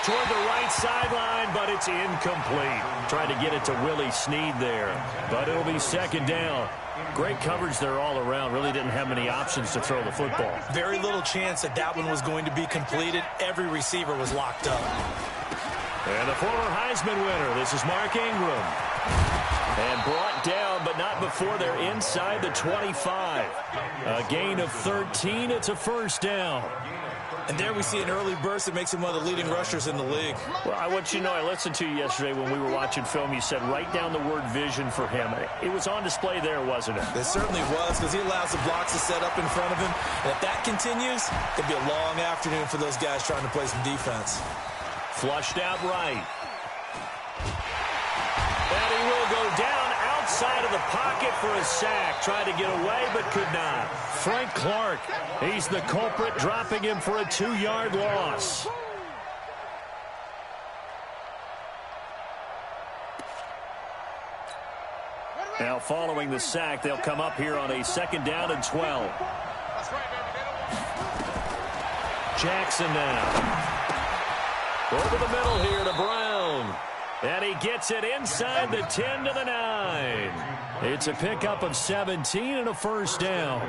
toward the right sideline, but it's incomplete. Trying to get it to Willie Snead there, but it'll be second down. Great coverage there all around. Really didn't have many options to throw the football. Very little chance that that one was going to be completed. Every receiver was locked up. And the former Heisman winner, this is Mark Ingram. And brought down, but not before they're inside the 25. A gain of 13. It's a first down. And there we see an early burst that makes him one of the leading rushers in the league. Well, I want you to know, I listened to you yesterday when we were watching film. You said write down the word vision for him. It was on display there, wasn't it? It certainly was, because he allows the blocks to set up in front of him. And if that continues, it could be a long afternoon for those guys trying to play some defense. Flushed out right. And he will go down outside of the pocket for a sack. Tried to get away, but could not. Frank Clark, he's the culprit, dropping him for a 2-yard loss. Now following the sack, they'll come up here on a second down and 12. Jackson now. Over the middle here to Brown. And he gets it inside the 10 to the 9. It's a pickup of 17 and a first down.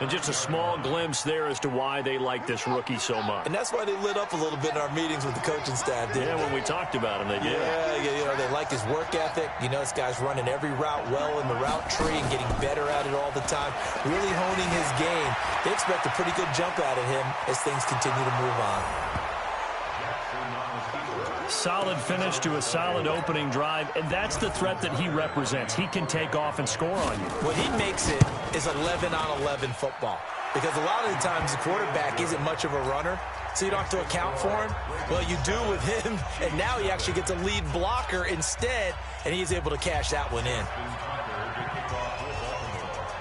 And just a small glimpse there as to why they like this rookie so much. And that's why they lit up a little bit in our meetings with the coaching staff. Yeah, when we talked about him, they did. Yeah, they like his work ethic. You know, this guy's running every route well in the route tree and getting better at it all the time. Really honing his game. They expect a pretty good jump out of him as things continue to move on. Solid finish to a solid opening drive, and that's the threat that he represents. He can take off and score on you. What he makes it is 11-on-11 football, because a lot of the times the quarterback isn't much of a runner, so you don't have to account for him. Well, you do with him, and now he actually gets a lead blocker instead, and he's able to cash that one in.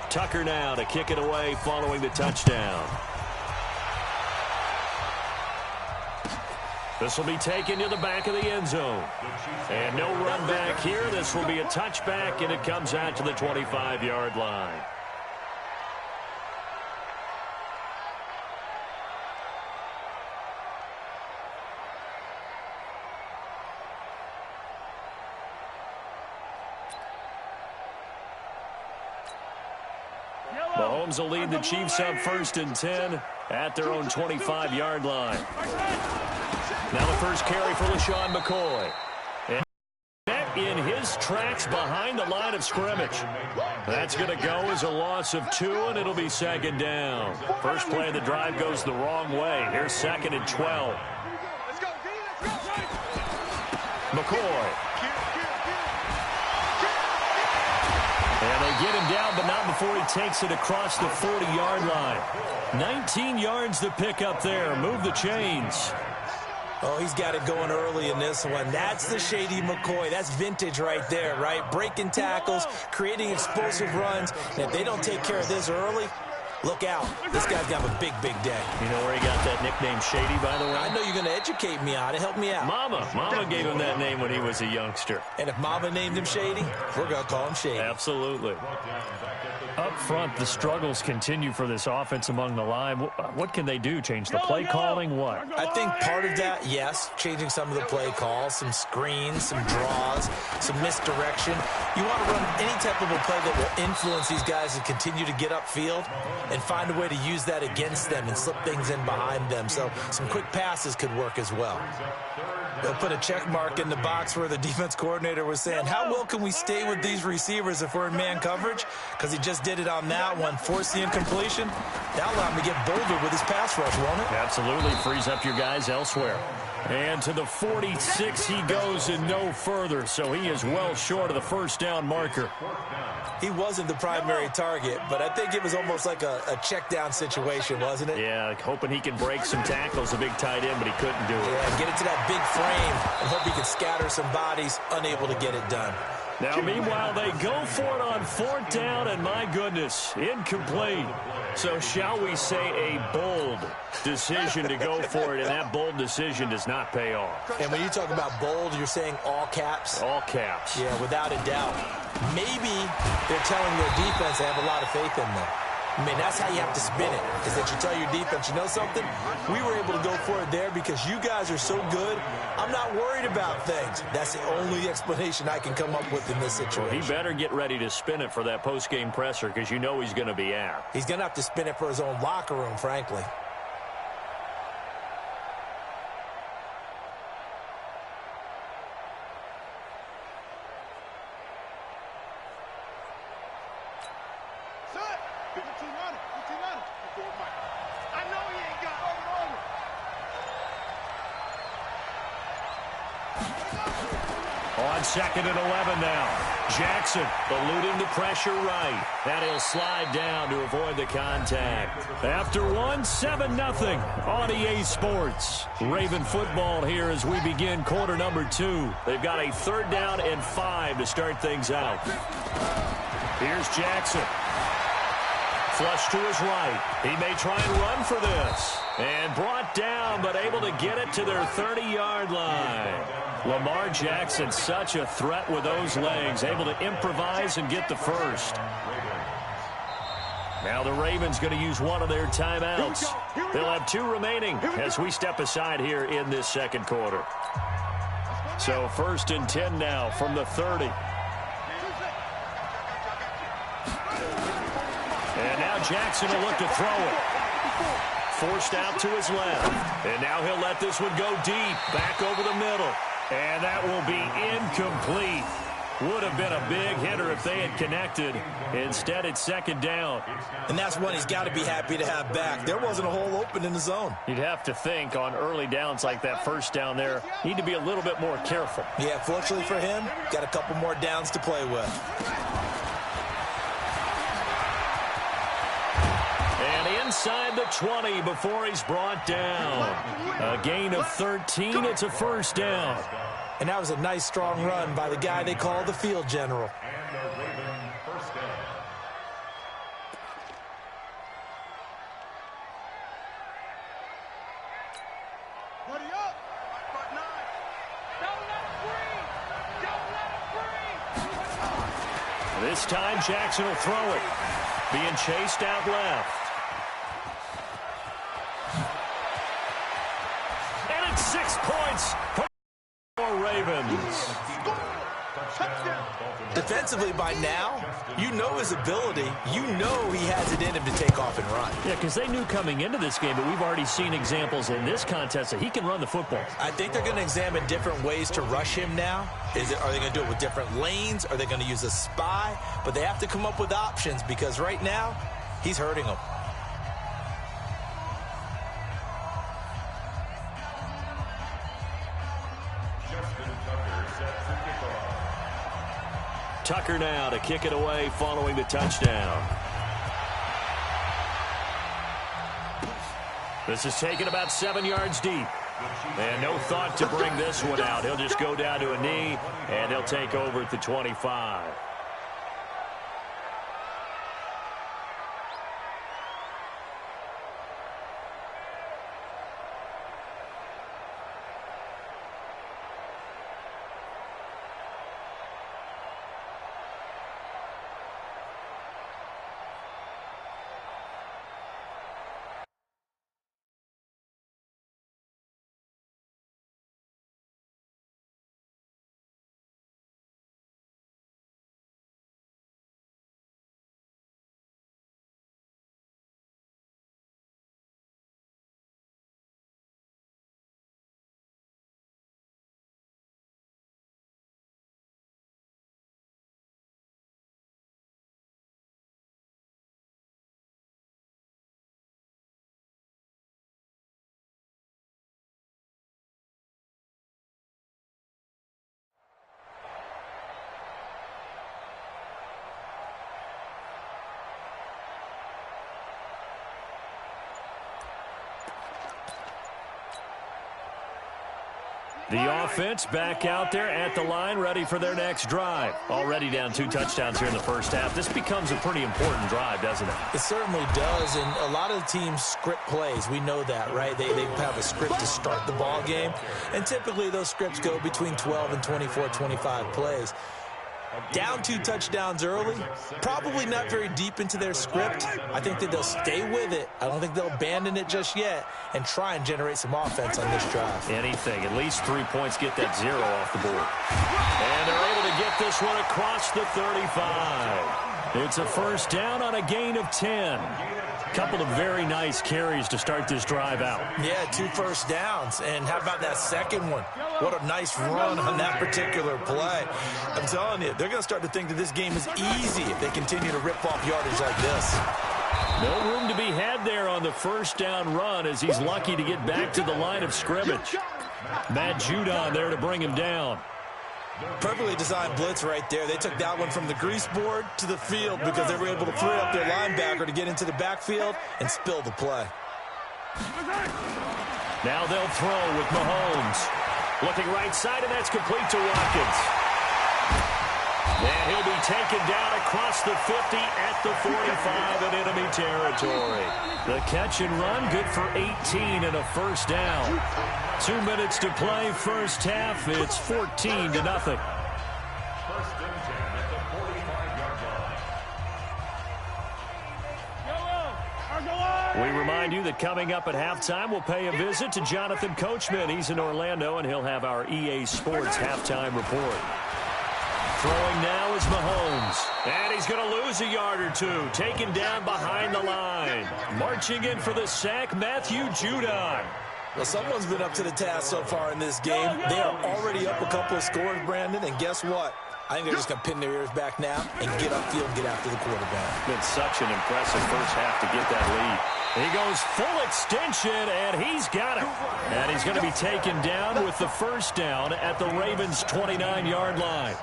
Tucker now to kick it away following the touchdown. This will be taken to the back of the end zone. And no run back here. This will be a touchback, and it comes out to the 25-yard line. Mahomes will lead the Chiefs up 1st and 10 at their own 25-yard line. Now the first carry for LaShawn McCoy. And net in his tracks behind the line of scrimmage. That's going to go as a loss of 2, and it'll be second down. First play of the drive goes the wrong way. Here's 2nd and 12. McCoy. And they get him down, but not before he takes it across the 40-yard line. 19 yards to pick up there. Move the chains. Oh, he's got it going early in this one. That's the Shady McCoy. That's vintage right there, right? Breaking tackles, creating explosive runs. And if they don't take care of this early, look out. This guy's got a big, big day. You know where he got that nickname Shady, by the way? I know you're going to educate me on it. Help me out. Mama gave him that name when he was a youngster. And if Mama named him Shady, we're going to call him Shady. Absolutely. Up front, the struggles continue for this offense among the line. What can they do? Change the play calling? What? I think part of that, yes, changing some of the play calls, some screens, some draws, some misdirection. You want to run any type of a play that will influence these guys to continue to get upfield and find a way to use that against them and slip things in behind them. So some quick passes could work as well. They'll put a check mark in the box where the defense coordinator was saying, how well can we stay with these receivers if we're in man coverage? Because he just did it on that one, forced the incompletion. That'll allow him to get bolder with his pass rush, won't it? Absolutely. Frees up your guys elsewhere. And to the 46 he goes and no further, so he is well short of the first down marker. He wasn't the primary target, but I think it was almost like a check down situation, wasn't it? Yeah, hoping he can break some tackles, a big tight end, but he couldn't do it. Yeah, get it to that big frame and hope he can scatter some bodies, unable to get it done. Now, meanwhile, they go for it on 4th down, and my goodness, incomplete. So shall we say a bold decision to go for it, and that bold decision does not pay off. And when you talk about bold, you're saying all caps? All caps. Yeah, without a doubt. Maybe they're telling their defense they have a lot of faith in them. I mean, that's how you have to spin it, is that you tell your defense, you know something? We were able to go for it there because you guys are so good. I'm not worried about things. That's the only explanation I can come up with in this situation. Well, he better get ready to spin it for that post-game presser because you know he's going to be out. He's going to have to spin it for his own locker room, frankly. On 2nd and 11 now. Jackson eluding the pressure right. And he'll slide down to avoid the contact. After one, 7-0 on EA Sports. Raven football here as we begin quarter number 2. They've got a 3rd down and 5 to start things out. Here's Jackson. Flush to his right. He may try and run for this. And brought down, but able to get it to their 30-yard line. Lamar Jackson, such a threat with those legs, able to improvise and get the first. Now the Ravens going to use one of their timeouts. They'll have 2 remaining as we step aside here in this second quarter. So 1st and 10 now from the 30. And now Jackson will look to throw it. Forced out to his left. And now he'll let this one go deep, back over the middle. And that will be incomplete. Would have been a big hitter if they had connected. Instead, it's 2nd down. And that's one he's got to be happy to have back. There wasn't a hole open in the zone. You'd have to think on early downs like that 1st down there, need to be a little bit more careful. Yeah, fortunately for him, got a couple more downs to play with. And inside the 20 before he's brought down. A gain of 13. It's a 1st down. And that was a nice, strong run by the guy they call the field general. This time, Jackson will throw it. Being chased out left. And it's 6 points for the Ravens. Defensively by now, you know his ability. You know he has it in him to take off and run. Yeah, because they knew coming into this game, but we've already seen examples in this contest that he can run the football. I think they're going to examine different ways to rush him now. Are they going to do it with different lanes? Are they going to use a spy? But they have to come up with options because right now, he's hurting them. Tucker now to kick it away following the touchdown. This is taken about 7 yards deep. And no thought to bring this one out. He'll just go down to a knee, and he'll take over at the 25. The offense back out there at the line, ready for their next drive. Already down 2 touchdowns here in the first half. This becomes a pretty important drive, doesn't it? It certainly does, and a lot of the teams script plays. We know that, right? They have a script to start the ball game, and typically those scripts go between 12 and 24, 25 plays. Down 2 touchdowns early, probably not very deep into their script. I think that they'll stay with it. I don't think they'll abandon it just yet and try and generate some offense on this drive. Anything, at least 3 points, get that 0 off the board. And they're able to get this one across the 35. It's a first down on a gain of 10. Couple of very nice carries to start this drive out. Yeah, 2 first downs. And how about that second one? What a nice run on that particular play. I'm telling you, they're going to start to think that this game is easy if they continue to rip off yardage like this. No room to be had there on the first down run as he's lucky to get back to the line of scrimmage. Matt Judon there to bring him down. Perfectly designed blitz right there. They took that one from the grease board to the field because they were able to free up their linebacker to get into the backfield and spill the play. Now they'll throw with Mahomes. Looking right side, and that's complete to Watkins. And he'll be taken down across the 50 at the 45 in enemy territory. The catch and run, good for 18 and a first down. 2 minutes to play, first half. It's 14-0. We remind you that coming up at halftime, we'll pay a visit to Jonathan Coachman. He's in Orlando, and he'll have our EA Sports halftime report. Throwing now is Mahomes. And he's going to lose a yard or two. Taken down behind the line. Marching in for the sack, Matthew Judon. Well, someone's been up to the task so far in this game. They are already up a couple of scores, Brandon, and guess what? I think they're just going to pin their ears back now and get upfield and get after the quarterback. Been such an impressive first half to get that lead. He goes full extension, and he's got it. And he's going to be taken down with the first down at the Ravens' 29-yard line.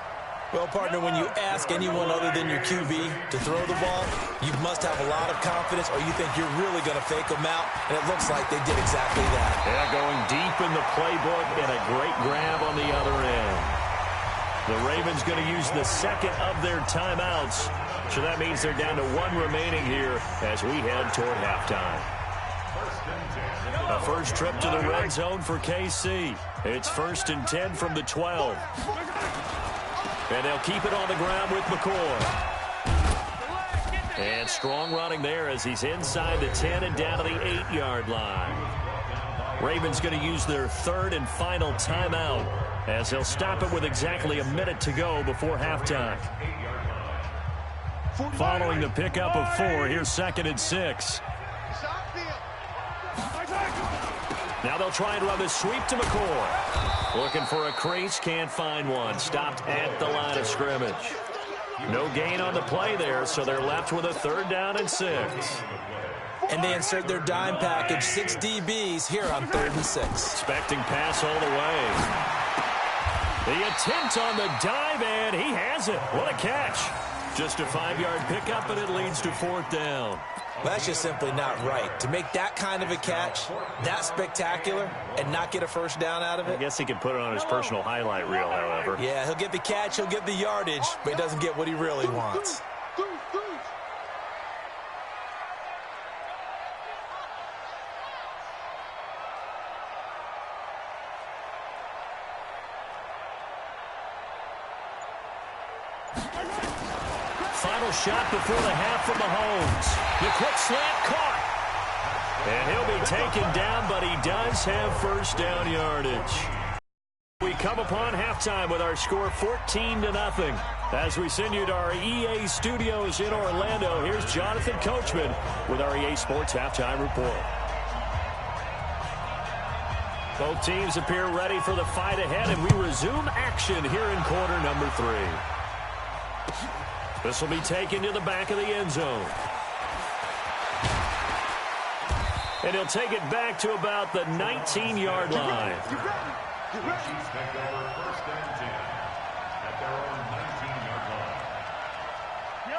Well, partner, when you ask anyone other than your QB to throw the ball, you must have a lot of confidence or you think you're really going to fake them out, and it looks like they did exactly that. Yeah, going deep in the playbook and a great grab on the other end. The Ravens going to use the second of their timeouts, so that means they're down to 1 remaining here as we head toward halftime. A first trip to the red zone for KC. It's 1st and 10 from the 12. And they'll keep it on the ground with McCoy. And strong running there as he's inside the 10 and down to the 8-yard line. Ravens going to use their third and final timeout as they'll stop it with exactly a minute to go before halftime. Following the pickup of 4, here's 2nd and 6. Now they'll try and run the sweep to McCoy. Looking for a crease, can't find one. Stopped at the line of scrimmage. No gain on the play there, so they're left with a 3rd down and 6. And they insert their dime package, 6 DBs here on 3rd and 6. Expecting pass all the way. The attempt on the dive, and he has it. What a catch. Just a 5-yard pickup, and it leads to 4th down. Well, that's just simply not right. To make that kind of a catch, that spectacular, and not get a first down out of it. I guess he could put it on his personal highlight reel, however. Yeah, he'll get the catch, he'll get the yardage, but he doesn't get what he really wants. Final shot before the half from Mahomes. The quick slant caught. And he'll be taken down, but he does have first down yardage. We come upon halftime with our score 14-0. As we send you to our EA studios in Orlando, here's Jonathan Coachman with our EA Sports halftime report. Both teams appear ready for the fight ahead, and we resume action here in quarter number 3. This will be taken to the back of the end zone. And he'll take it back to about the 19-yard line.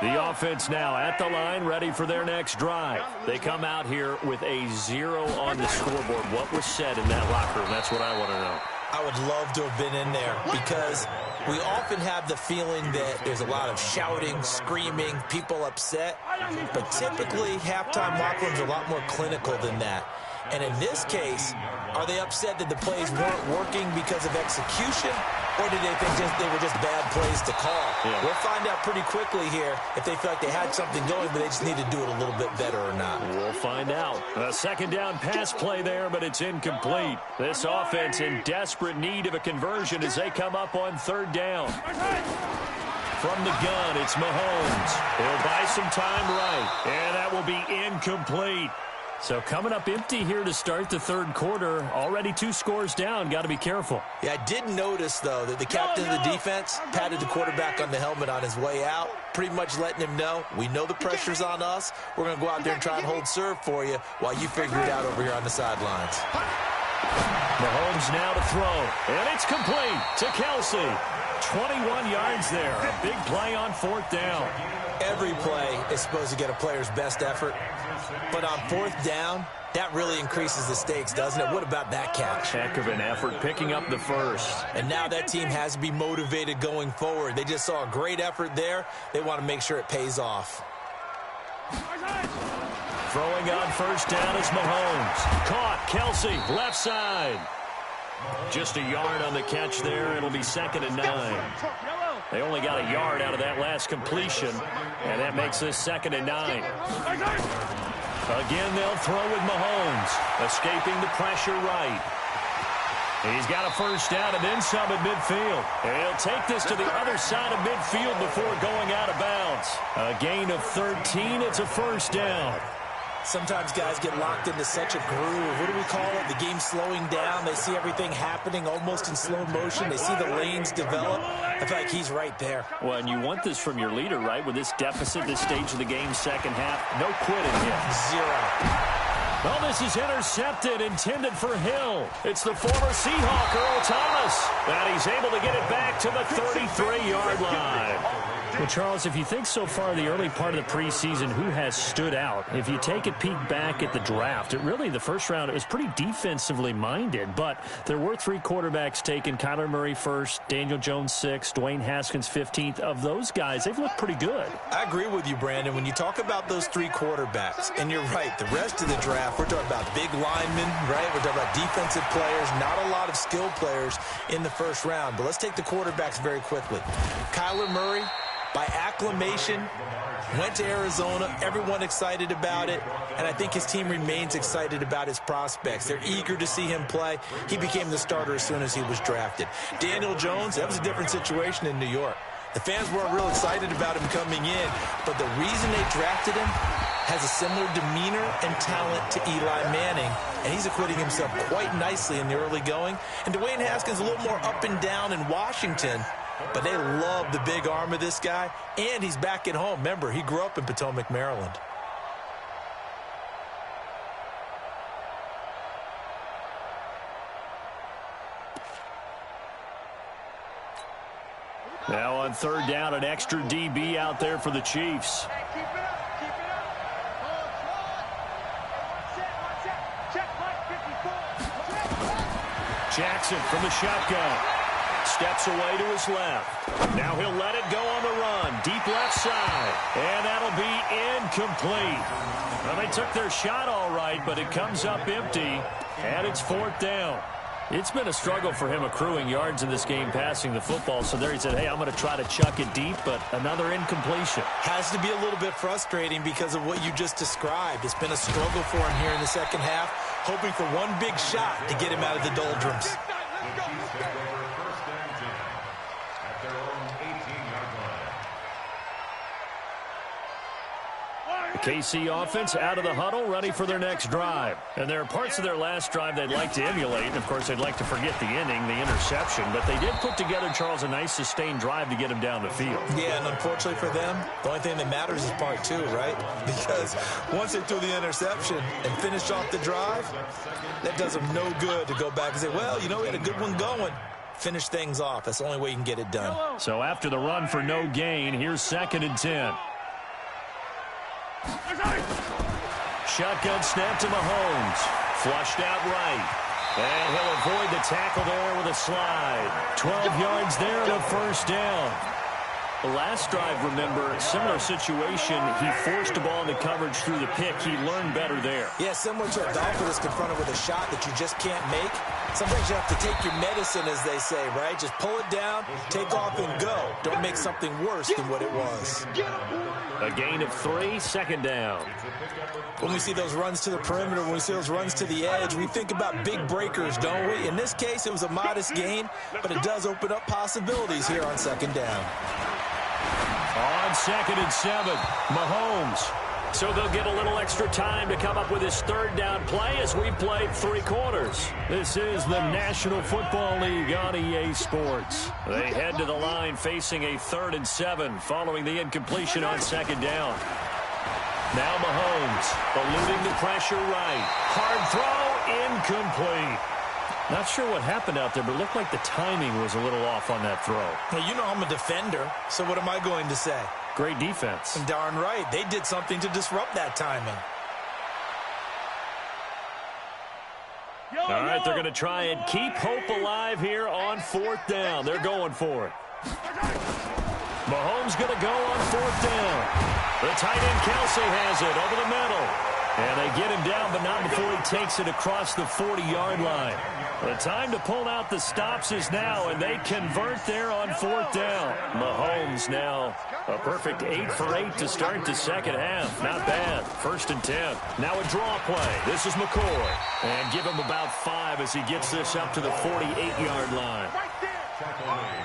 The offense now at the line, ready for their next drive. They come out here with a 0 on the scoreboard. What was said in that locker room? That's what I want to know. I would love to have been in there because we often have the feeling that there's a lot of shouting, screaming, people upset. But typically, halftime locker rooms are a lot more clinical than that. And in this case, are they upset that the plays weren't working because of execution, or did they think they were just bad plays to call? Yeah. We'll find out pretty quickly here if they felt like they had something going, but they just need to do it a little bit better or not. We'll find out. A second down pass play there, but it's incomplete. This offense in desperate need of a conversion as they come up on third down. From the gun, it's Mahomes. He'll buy some time right, and that will be incomplete. So coming up empty here to start the third quarter. Already 2 scores down. Got to be careful. Yeah, I did notice, though, that the captain of the defense patted the quarterback on the helmet on his way out, pretty much letting him know, we know the pressure's on us. We're going to go out there and try and hold serve for you while you figure it out over here on the sidelines. Mahomes now to throw, and it's complete to Kelsey. 21 yards there. A big play on fourth down. Every play is supposed to get a player's best effort, but on fourth down, that really increases the stakes, doesn't it? What about that catch? Heck of an effort picking up the first. And now that team has to be motivated going forward. They just saw a great effort there. They want to make sure it pays off. Throwing on first down is Mahomes. Caught. Kelsey, left side. Just a yard on the catch there. It'll be 2nd and 9. They only got a yard out of that last completion, and that makes this 2nd and 9. Again, they'll throw with Mahomes, escaping the pressure right. He's got a first down and then some at midfield. And he'll take this to the other side of midfield before going out of bounds. A gain of 13. It's a first down. Sometimes guys get locked into such a groove. What do we call it? The game slowing down. They see everything happening almost in slow motion. They see the lanes develop. I feel like he's right there. Well, and you want this from your leader, right? With this deficit, this stage of the game, second half, no quitting here. 0. Well, this is intercepted, intended for Hill. It's the former Seahawk, Earl Thomas, and he's able to get it back to the 33-yard line. Well, Charles, if you think so far the early part of the preseason, who has stood out? If you take a peek back at the draft, the first round, it was pretty defensively minded, but there were 3 quarterbacks taken. Kyler Murray first, Daniel Jones 6th, Dwayne Haskins 15th. Of those guys, they've looked pretty good. I agree with you, Brandon. When you talk about those 3 quarterbacks, and you're right, the rest of the draft, we're talking about big linemen, right? We're talking about defensive players, not a lot of skill players in the first round. But let's take the quarterbacks very quickly. Kyler Murray, by acclamation, went to Arizona. Everyone excited about it. And I think his team remains excited about his prospects. They're eager to see him play. He became the starter as soon as he was drafted. Daniel Jones, that was a different situation in New York. The fans weren't real excited about him coming in, but the reason they drafted him has a similar demeanor and talent to Eli Manning, and he's acquitting himself quite nicely in the early going. And Dwayne Haskins a little more up and down in Washington, but they love the big arm of this guy, and he's back at home. Remember, he grew up in Potomac, Maryland. Now on third down, an extra DB out there for the Chiefs. Jackson from the shotgun. Steps away to his left. Now he'll let it go on the run. Deep left side. And that'll be incomplete. Well, they took their shot all right, but it comes up empty. And it's fourth down. It's been a struggle for him accruing yards in this game passing the football. So there he said, hey, I'm going to try to chuck it deep, but another incompletion. Has to be a little bit frustrating because of what you just described. It's been a struggle for him here in the second half, hoping for one big shot to get him out of the doldrums. KC offense out of the huddle, ready for their next drive. And there are parts of their last drive they'd like to emulate. And, of course, they'd like to forget the inning, the interception. But they did put together, Charles, a nice sustained drive to get him down the field. Yeah, and unfortunately for them, the only thing that matters is part 2, right? Because once they threw the interception and finished off the drive, that does them no good to go back and say, well, you know, we had a good one going. Finish things off. That's the only way you can get it done. So after the run for no gain, here's 2nd and 10. Shotgun snap to Mahomes. Flushed out right. And he'll avoid the tackle there with a slide. 12 yards there and a first down. Last drive, remember, similar situation. He forced the ball into coverage through the pick. He learned better there. Yeah, similar to a golfer that's confronted with a shot that you just can't make. Sometimes you have to take your medicine, as they say, right? Just pull it down, take off, and go. Don't make something worse than what it was. A gain of 3, second down. When we see those runs to the perimeter, when we see those runs to the edge, we think about big breakers, don't we? In this case, it was a modest gain, but it does open up possibilities here on second down. On 2nd and 7, Mahomes. So they'll get a little extra time to come up with his third down play as we played 3 quarters. This is the National Football League on EA Sports. They head to the line facing a 3rd and 7 following the incompletion on 2nd down. Now Mahomes eluding the pressure right. Hard throw, incomplete. Not sure what happened out there, but it looked like the timing was a little off on that throw. Well, you know I'm a defender, so what am I going to say? Great defense. Darn right. They did something to disrupt that timing. All right, they're going to try and keep hope alive here on 4th down. They're going for it. Mahomes going to go on 4th down. The tight end Kelsey has it over the middle. And they get him down, but not before he takes it across the 40-yard line. The time to pull out the stops is now, and they convert there on 4th down. Mahomes now a perfect 8 for 8 to start the second half. Not bad. 1st and 10. Now a draw play. This is McCoy. And give him about 5 as he gets this up to the 48-yard line.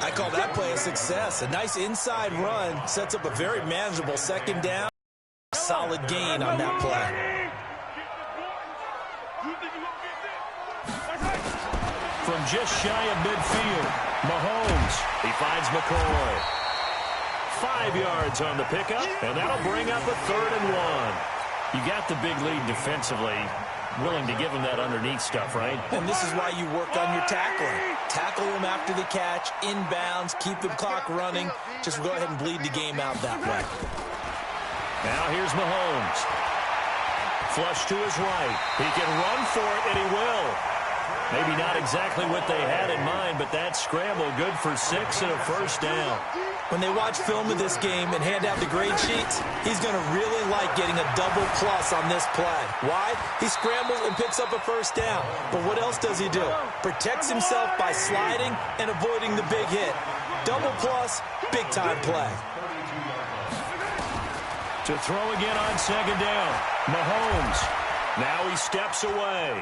I call that play a success. A nice inside run sets up a very manageable second down. Solid gain on that play. From just shy of midfield, Mahomes, he finds McCoy. 5 yards on the pickup, and that'll bring up a 3rd and 1. You got the big lead defensively, willing to give him that underneath stuff, right? And this is why you work on your tackling. Tackle him after the catch, inbounds, keep the clock running. Just go ahead and bleed the game out that way. Now here's Mahomes. Flush to his right. He can run for it, and he will. Maybe not exactly what they had in mind, but that scramble good for 6 and a 1st down. When they watch film of this game and hand out the grade sheets, he's going to really like getting a double plus on this play. Why? He scrambles and picks up a 1st down. But what else does he do? Protects himself by sliding and avoiding the big hit. Double plus, big-time play. To throw again on 2nd down. Mahomes. Now he steps away.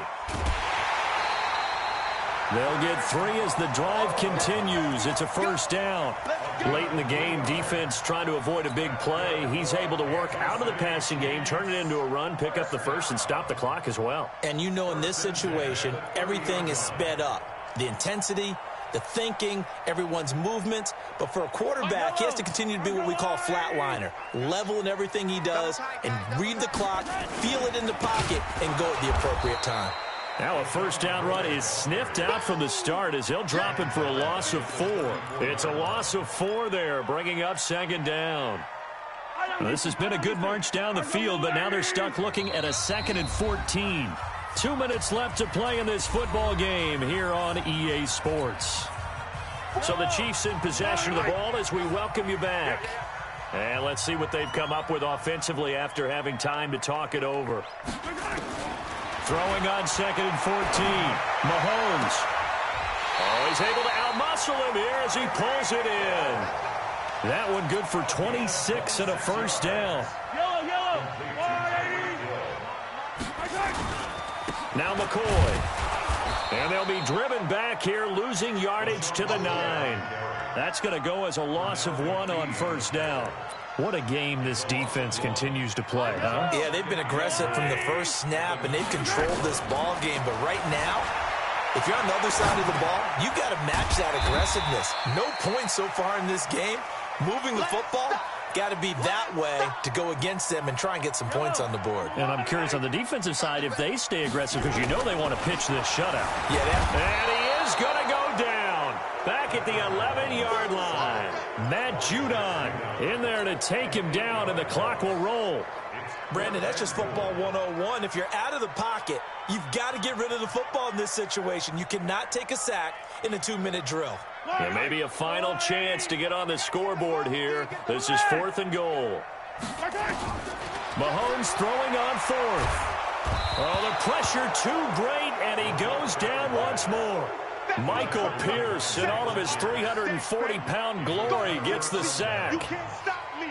They'll get 3 as the drive continues. It's a 1st down. Late in the game, defense trying to avoid a big play. He's able to work out of the passing game, turn it into a run, pick up the 1st, and stop the clock as well. And you know in this situation, everything is sped up. The intensity, the thinking, everyone's movement. But for a quarterback, he has to continue to be what we call a flatliner. Level in everything he does and read the clock, feel it in the pocket, and go at the appropriate time. Now a 1st down run is sniffed out from the start as he'll drop it for a loss of 4. It's a loss of 4 there, bringing up 2nd down. Well, this has been a good march down the field, but now they're stuck looking at a 2nd and 14. 2 minutes left to play in this football game here on EA Sports. So the Chiefs in possession of the ball as we welcome you back. And let's see what they've come up with offensively after having time to talk it over. Throwing on 2nd and 14. Mahomes. Oh, he's able to outmuscle him here as he pulls it in. That one good for 26 and a 1st down. Now McCoy. And they'll be driven back here, losing yardage to the 9. That's going to go as a loss of 1 on 1st down. What a game this defense continues to play, huh? Yeah, they've been aggressive from the first snap, and they've controlled this ball game. But right now, if you're on the other side of the ball, you got to match that aggressiveness. No points so far in this game. Moving the football, got to be that way to go against them and try and get some points on the board. And I'm curious on the defensive side if they stay aggressive, because you know they want to pitch this shutout. Yeah, and he is going to go down. Back at the 11-yard line. Matt Judon in there to take him down, and the clock will roll. Brandon, that's just football 101. If you're out of the pocket, you've got to get rid of the football in this situation. You cannot take a sack in a 2-minute drill. And maybe a final chance to get on the scoreboard here. This is 4th and goal. Mahomes throwing on 4th. Oh, the pressure too great, and he goes down once more. Michael Pierce, in all of his 340-pound glory, gets the sack. You can't stop me.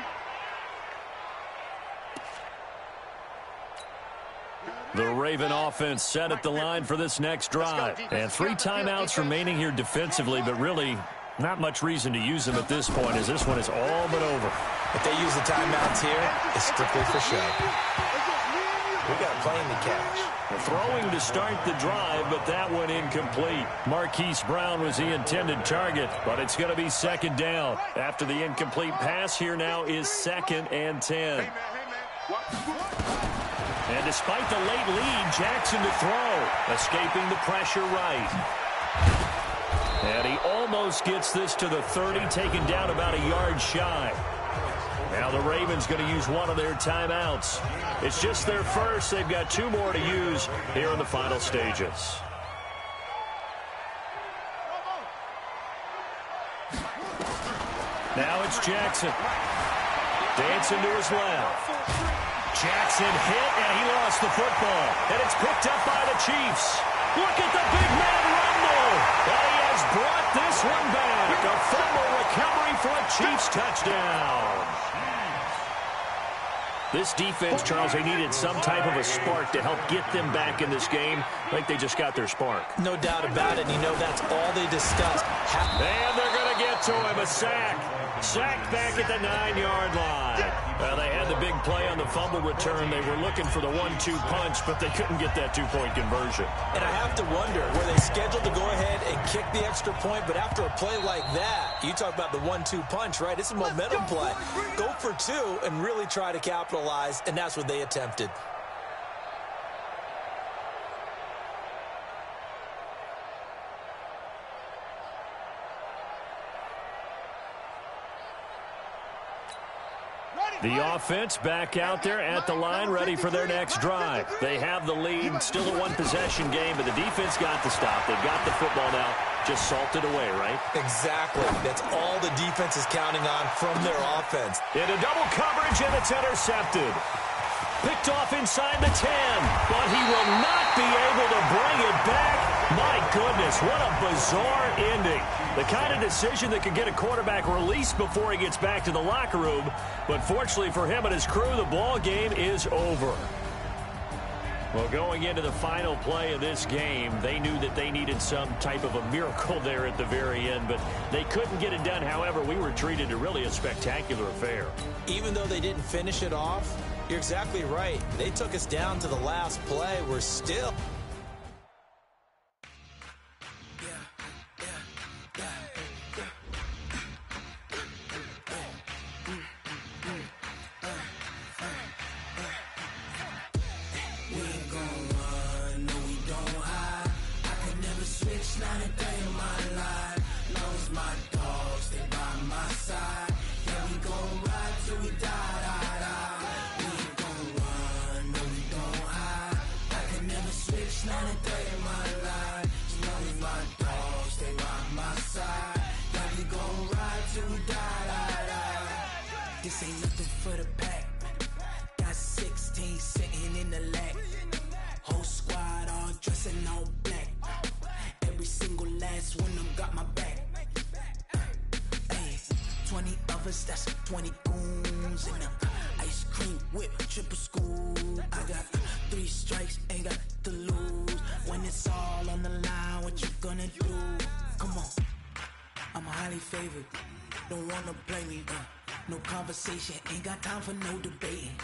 The Raven offense set at the line for this next drive. And 3 timeouts remaining here defensively, but really not much reason to use them at this point, as this one is all but over. If they use the timeouts here, it's strictly for show. We got a plane to catch. Throwing to start the drive, but that one incomplete. Marquise Brown was the intended target, but it's going to be 2nd down. After the incomplete pass, here now is 2nd and 10. And despite the late lead, Jackson to throw, escaping the pressure right. And he almost gets this to the 30, taken down about a yard shy. Now the Ravens going to use one of their timeouts. It's just their first. They've got 2 more to use here in the final stages. Now it's Jackson. Dancing to his left. Jackson hit, and he lost the football. And it's picked up by the Chiefs. Look at the big man rumble. And he has brought this one back. A fumble recovery for a Chiefs touchdown. This defense, Charles, they needed some type of a spark to help get them back in this game. I think they just got their spark. No doubt about it. And you know that's all they discussed. And they're going to get to him. A sack. Sacked back at the 9-yard line. Well, they had the big play on the fumble return. They were looking for the 1-2 punch, but they couldn't get that 2-point conversion. And I have to wonder, were they scheduled to go ahead and kick the extra point? But after a play like that, you talk about the 1-2 punch, right? It's a momentum play. Go for 2 and really try to capitalize, and that's what they attempted. The offense back out there at the line, ready for their next drive. They have the lead, still a 1-possession game, but the defense got the stop. They've got the football now, just salted away, right? Exactly. That's all the defense is counting on from their offense. Into double coverage, and it's intercepted. Picked off inside the 10, but he will not be able to bring it back. My goodness, what a bizarre ending. The kind of decision that could get a quarterback released before he gets back to the locker room. But fortunately for him and his crew, the ball game is over. Well, going into the final play of this game, they knew that they needed some type of a miracle there at the very end, but they couldn't get it done. However, we were treated to really a spectacular affair. Even though they didn't finish it off, you're exactly right. They took us down to the last play. We're still... This ain't nothing for the pack. Got 16 sitting in the lap. Whole squad all dressing all black. Every single last one of them got my back. Hey, 20 of us, that's 20 goons in the ice cream whip, triple scoop. I got 3 strikes, ain't got to lose. When it's all on the line, what you gonna do? Come on, I'm highly favored. Don't wanna play me, no conversation, ain't got time for no debating.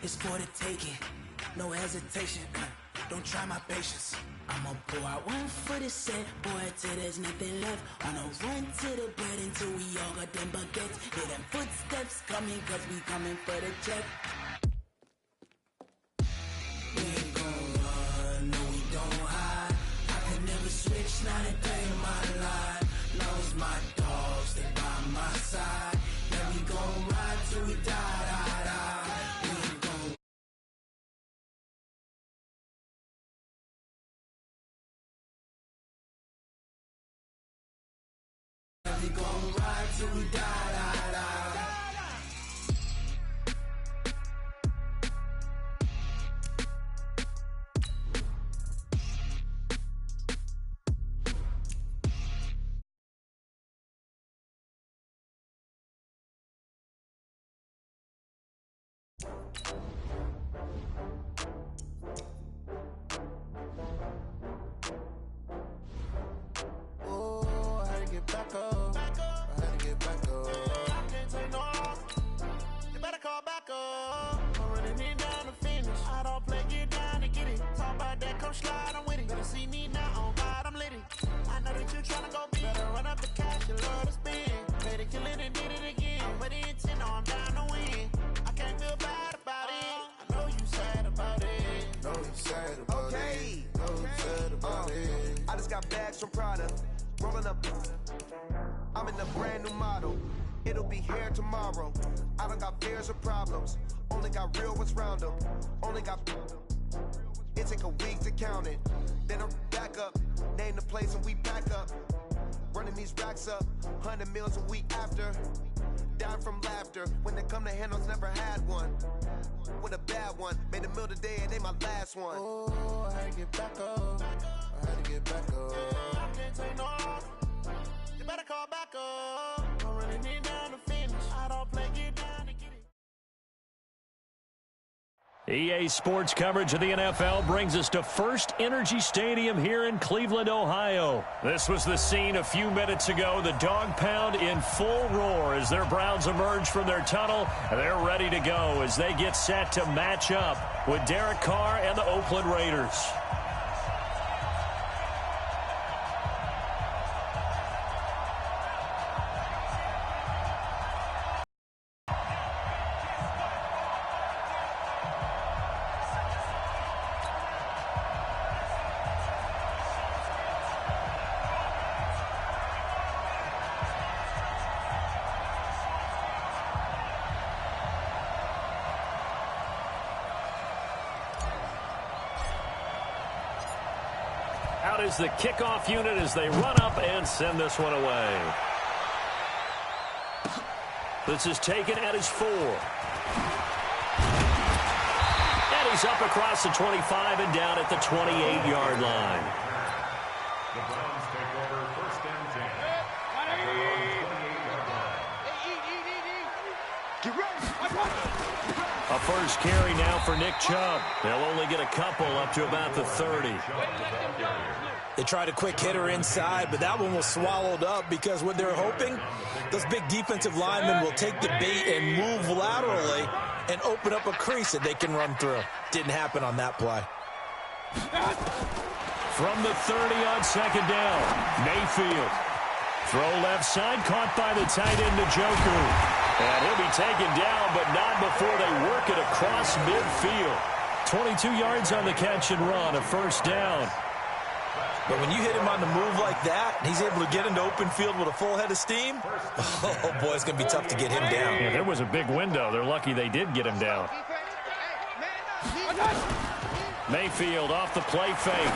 It's for the taking, no hesitation. Don't try my patience. I'ma pour out one for the set, boy, till there's nothing left. On a run to the bread until we all got them baguettes. Hear them footsteps coming, cause we coming for the check. We ain't gon' run, no we don't hide. I can never switch, not a day in my life. Knows my dogs, stay by my side. Yeah, we gon' ride till we die. We gon' ride till we die, die, die. Oh, I had to get back up. I had to get back up. I can't take no off. You better call back up. I'm running it down to finish. I don't play, get down to get it. Talk about that, come slide, I'm with it. Better see me now, on God, I'm lit it. I know that you tryna go big. Better run up the cash, you love to spend. Made it, kill it, and did it again. I'm with the intent, no, I'm down to win. I can't feel bad about it. I know you sad about it. Know you sad about it. Know you sad about it. I just got bags from Prada, rolling up. I'm in a brand new model. It'll be here tomorrow. I don't got fears or problems. Only got real ones round them. Only got. It take a week to count it. Then I'm back up. Name the place and we pack up. Running these racks up. 100 meals a week after. Down from laughter. When they come to handles, never had one. With a bad one. Made a meal today and they my last one. Oh, I had to get back up. I had to get back up. I can't take no off. You better call back up. I'm running it down to finish. I don't play, get down to get it. EA Sports coverage of the NFL brings us to First Energy Stadium here in Cleveland, Ohio. This was the scene a few minutes ago. The dog pound in full roar as their Browns emerge from their tunnel. They're ready to go as they get set to match up with Derek Carr and the Oakland Raiders. Out is the kickoff unit as they run up and send this one away. This is taken at his 4. And he's up across the 25 and down at the 28-yard line. The Browns take over first and 10. At their own 28-yard line. Get ready. A first carry now for Nick Chubb. They'll only get a couple up to about the 30. They tried a quick hitter inside, but that one was swallowed up because what they're hoping, those big defensive linemen will take the bait and move laterally and open up a crease that they can run through. Didn't happen on that play. From the 30 on second down, Mayfield. Throw left side, caught by the tight end, Njoku. And he'll be taken down, but not before they work it across midfield. 22 yards on the catch and run, a first down. But when you hit him on the move like that, and he's able to get into open field with a full head of steam, oh, boy, it's going to be tough to get him down. Yeah, there was a big window. They're lucky they did get him down. Mayfield off the play fake.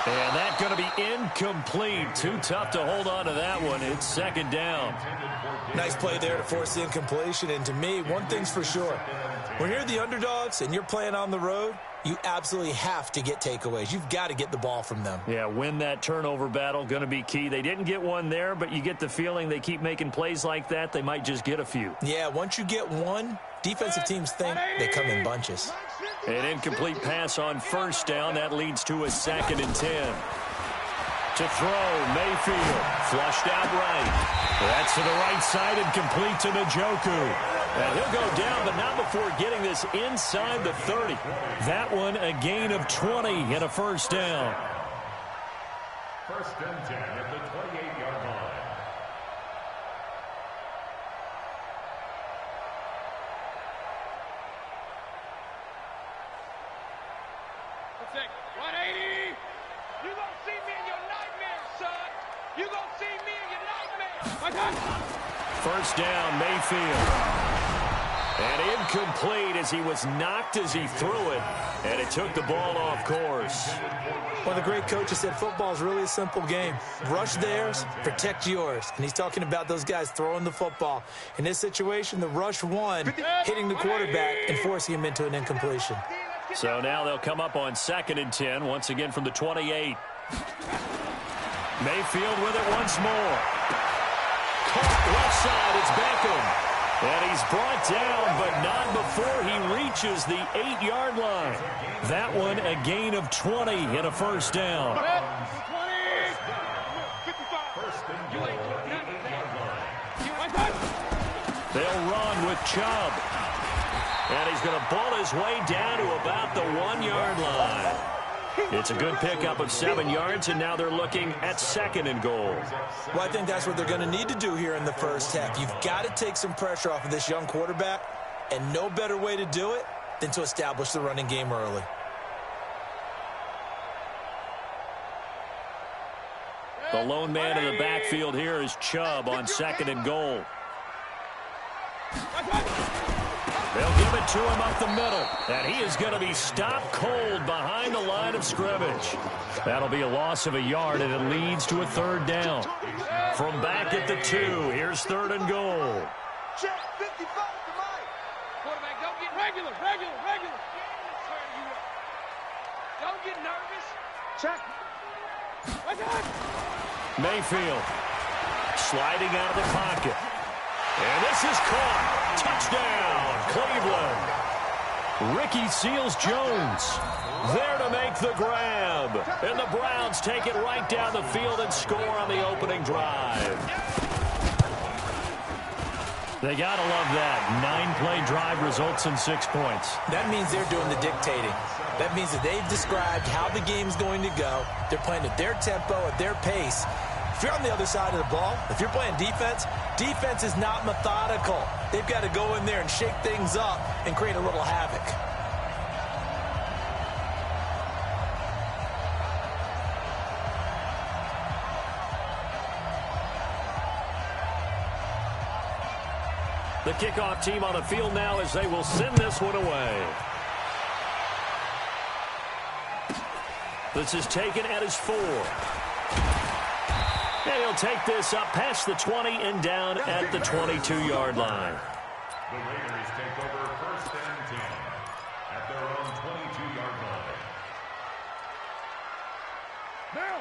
And that's going to be incomplete. Too tough to hold on to that one. It's second down. Nice play there to force the incompletion. And to me, one thing's for sure. When you're the underdogs and you're playing on the road, you absolutely have to get takeaways. You've got to get the ball from them. Yeah, win that turnover battle, going to be key. They didn't get one there, but you get the feeling they keep making plays like that, they might just get a few. Yeah, once you get one, defensive teams think they come in bunches. An incomplete pass on first down. That leads to a 2nd and 10. To throw, Mayfield. Flushed out right. That's to the right side and complete to Njoku. And he'll go down, but not before getting this inside the 30. That one a gain of 20 and a first down. First and 10 at the 28-yard line. Let's take 180. You gonna see me in your nightmares, son. You gonna see me in your nightmares. First down, Mayfield. And incomplete as he was knocked as he threw it, and it took the ball off course. One of the great coaches said football is really a simple game. Rush theirs, protect yours. And he's talking about those guys throwing the football. In this situation, the rush won, hitting the quarterback and forcing him into an incompletion. So now they'll come up on 2nd and 10, once again from the 28. Mayfield with it once more. Caught left side, it's Beckham. And he's brought down, but not before he reaches the 8-yard line. That one a gain of 20 and a first down. They'll run with Chubb. And he's going to ball his way down to about the 1-yard line. It's a good pickup of 7 yards, and now they're looking at 2nd and goal. Well, I think that's what they're going to need to do here in the first half. You've got to take some pressure off of this young quarterback, and no better way to do it than to establish the running game early. The lone man in the backfield here is Chubb on 2nd and goal. They'll give it to him up the middle, and he is going to be stopped cold behind the line of scrimmage. That'll be a loss of a yard, and it leads to a 3rd down. From back at the 2, here's 3rd and goal. Check 55 to Mike. Quarterback, don't get regular. Don't get nervous. Check. Mayfield sliding out of the pocket. And this is caught. Touchdown, Cleveland. Ricky Seals-Jones there to make the grab. And the Browns take it right down the field and score on the opening drive. They got to love that. 9-play drive results in 6 points. That means they're doing the dictating. That means that they've described how the game's going to go. They're playing at their tempo, at their pace. If you're on the other side of the ball, if you're playing defense, defense is not methodical. They've got to go in there and shake things up and create a little havoc. The kickoff team on the field now as they will send this one away. This is taken at his 4. And he'll take this up past the 20 and down at the 22-yard line. The Raiders take over 1st and 10 at their own 22-yard line.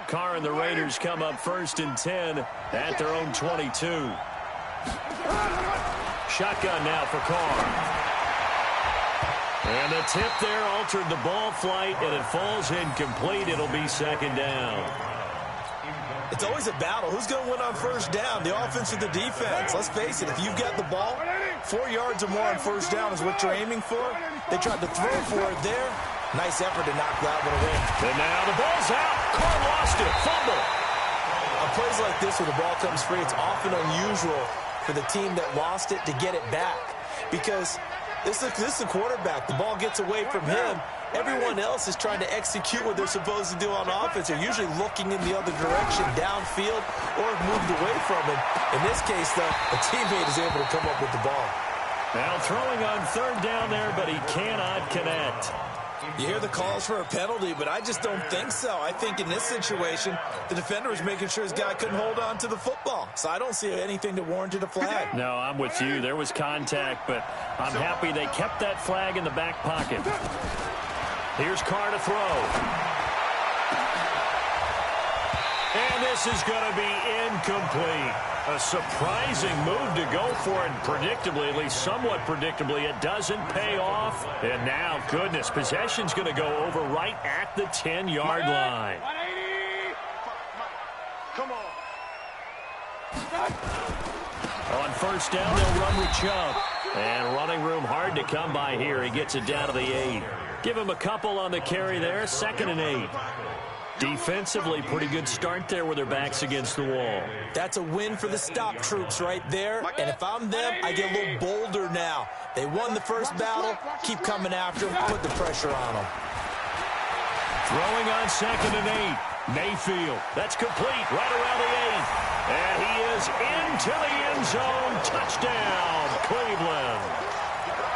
Carr and the Raiders come up 1st and 10 at their own 22. Shotgun now for Carr. And the tip there altered the ball flight, and it falls incomplete. It'll be 2nd down. It's always a battle. Who's going to win on 1st down, the offense or the defense? Let's face it, if you've got the ball, 4 yards or more on 1st down is what you're aiming for. They tried to throw for it there. Nice effort to knock that one away. And now the ball's out. Carr lost it. Fumble. On plays like this where the ball comes free, it's often unusual for the team that lost it to get it back. Because this is the quarterback. The ball gets away from him. Everyone else is trying to execute what they're supposed to do on offense. They're usually looking in the other direction, downfield, or moved away from him. In this case, though, a teammate is able to come up with the ball. Now throwing on 3rd down there, but he cannot connect. You hear the calls for a penalty, but I just don't think so. I think in this situation, the defender was making sure his guy couldn't hold on to the football. So I don't see anything that warranted a flag. No, I'm with you. There was contact, but I'm happy they kept that flag in the back pocket. Here's Carr to throw. And this is going to be incomplete. A surprising move to go for it. Predictably, at least somewhat predictably, it doesn't pay off. And now, goodness, possession's going to go over right at the 10-yard line. 180. Come on. On 1st down, they'll run with Chubb. And running room hard to come by here. He gets it down to the 8. Give him a couple on the carry there. 2nd and 8. Defensively, pretty good start there with their backs against the wall. That's a win for the stop troops right there. And if I'm them, I get a little bolder now. They won the first battle. Keep coming after them. Put the pressure on them. Throwing on 2nd and 8. Mayfield. That's complete right around the 8. And he is into the end zone. Touchdown, Cleveland.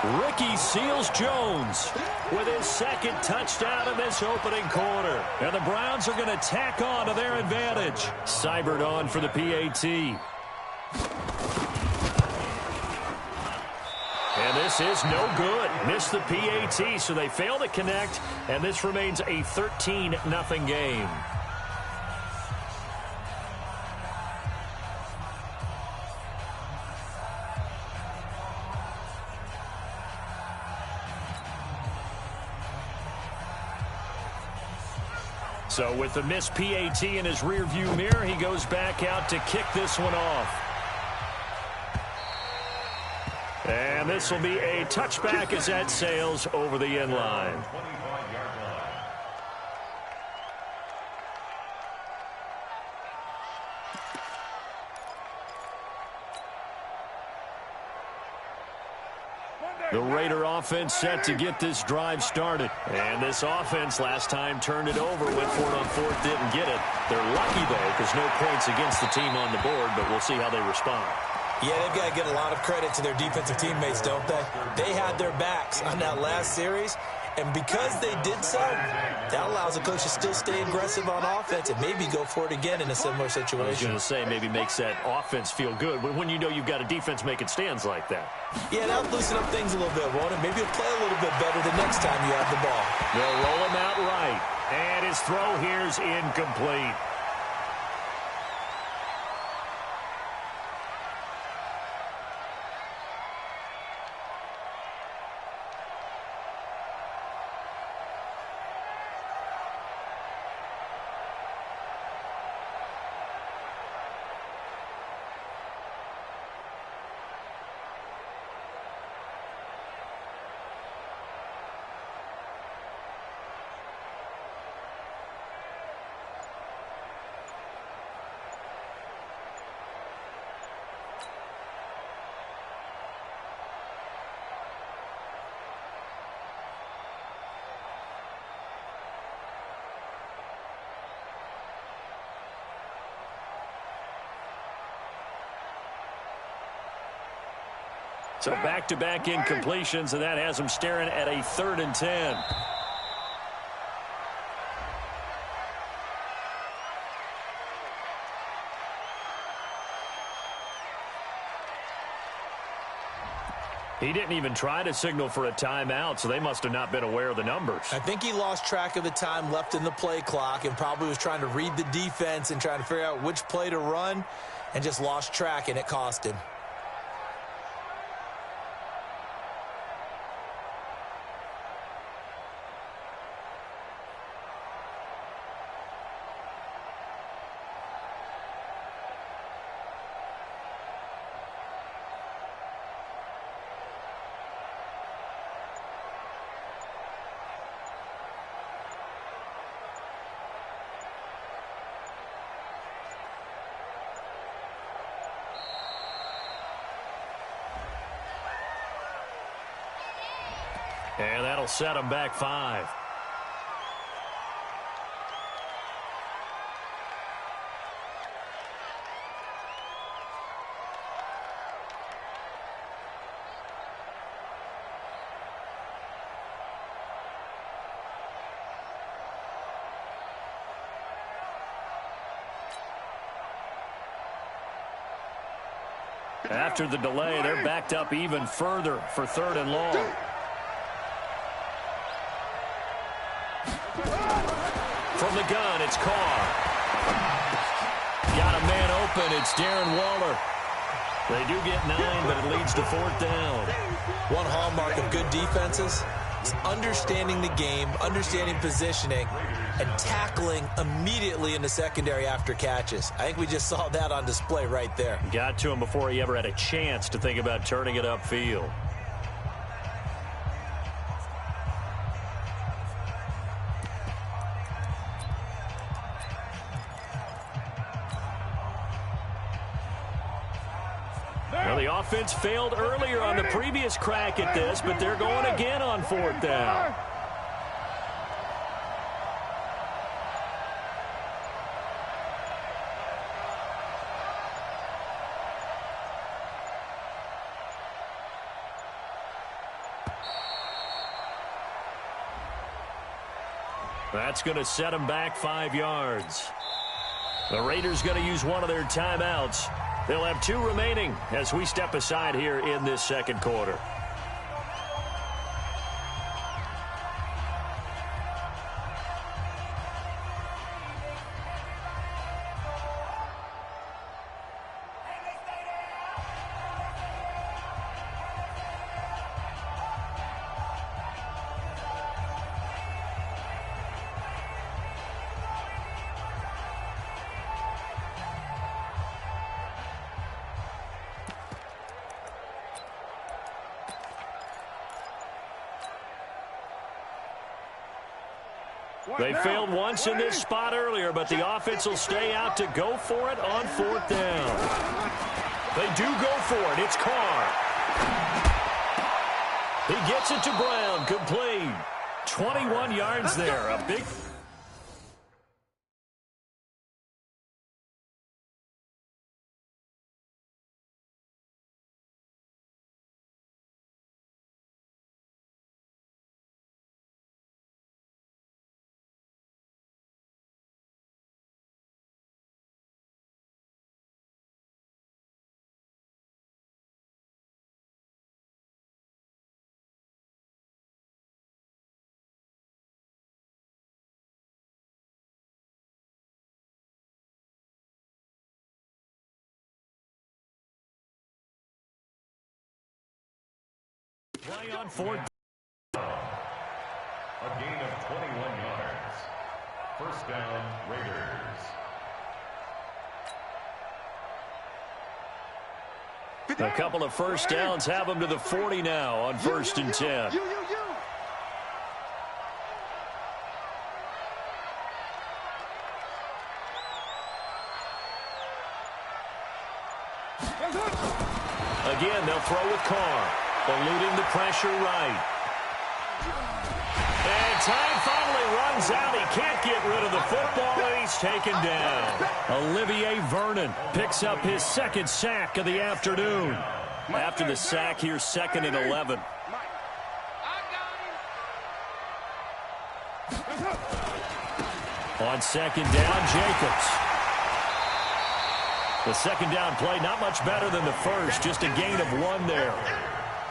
Ricky Seals-Jones with his second touchdown in this opening quarter. And the Browns are going to tack on to their advantage. Seibert on for the PAT. And this is no good. Missed the PAT, so they fail to connect, and this remains a 13-0 game. So with the missed PAT in his rearview mirror, he goes back out to kick this one off. And this will be a touchback as that sails over the end line. The Raider offense set to get this drive started. And this offense last time turned it over, went for it on fourth, didn't get it. They're lucky, though, because no points against the team on the board, but we'll see how they respond. Yeah, they've got to get a lot of credit to their defensive teammates, don't they? They had their backs on that last series, and because they did so, that allows the coach to still stay aggressive on offense and maybe go for it again in a similar situation. I was going to say, maybe makes that offense feel good when you know you've got a defense making stands like that. Yeah, that'll loosen up things a little bit, won't it? Maybe you'll play a little bit better the next time you have the ball. They'll roll him out right, and his throw here's incomplete. So back-to-back incompletions, and that has him staring at a 3rd and 10. He didn't even try to signal for a timeout, so they must have not been aware of the numbers. I think he lost track of the time left in the play clock and probably was trying to read the defense and trying to figure out which play to run and just lost track, and it cost him. And that'll set him back 5. After the delay, they're backed up even further for 3rd and long. From the gun, it's Carr. Got a man open. It's Darren Waller. They do get 9, but it leads to 4th down. One hallmark of good defenses is understanding the game, understanding positioning, and tackling immediately in the secondary after catches. I think we just saw that on display right there. Got to him before he ever had a chance to think about turning it upfield. Well, the offense failed earlier on the previous crack at this, but they're going again on 4th down. That's going to set them back 5 yards. The Raiders going to use one of their timeouts. They'll have 2 remaining as we step aside here in this second quarter. They failed once in this spot earlier, but the offense will stay out to go for it on 4th down. They do go for it. It's Carr. He gets it to Brown. Complete. 21 yards there. A big... Play on 4th. A gain of 21 yards. First down, Raiders. A couple of first downs have them to the 40 now on 1st and 10. Again, they'll throw with Carr. Eluding the pressure right. And time finally runs out. He can't get rid of the football, and he's taken down. Olivier Vernon picks up his 2nd sack of the afternoon. After the sack, here's 2nd and 11. On 2nd down, Jacobs. The 2nd down play, not much better than the first, just a gain of 1 there.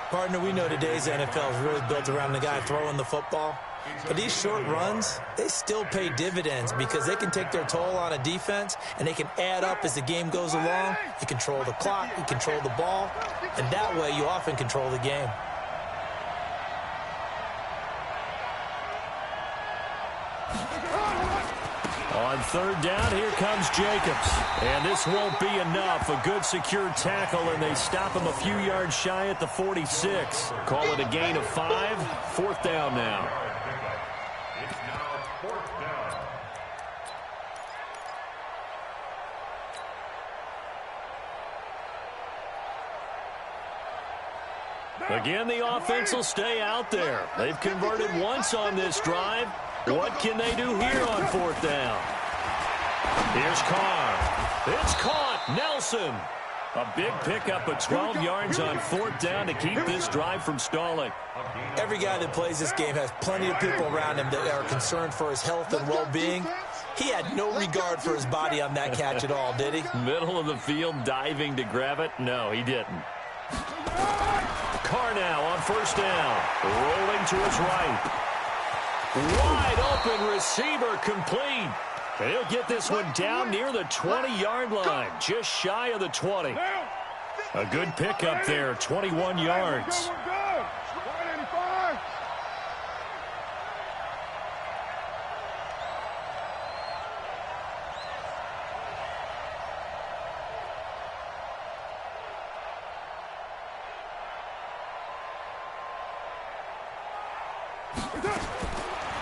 Partner, we know today's NFL is really built around the guy throwing the football. But these short runs, they still pay dividends because they can take their toll on a defense, and they can add up as the game goes along. You control the clock, you control the ball, and that way you often control the game. On 3rd down, here comes Jacobs. And this won't be enough. A good secure tackle, and they stop him a few yards shy at the 46. Call it a gain of 5. 4th down now. It's now 4th down. Again, the offense will stay out there. They've converted once on this drive. What can they do here on 4th down? Here's Carr. It's caught. Nelson. A big pickup of 12 yards on 4th down to keep this drive from stalling. Every guy that plays this game has plenty of people around him that are concerned for his health and well-being. He had no regard for his body on that catch at all, did he? Middle of the field, diving to grab it? No, he didn't. Carr now on 1st down. Rolling to his right. Wide open receiver, complete. He'll get this one down near the 20-yard line, just shy of the 20. A good pickup there, 21 yards.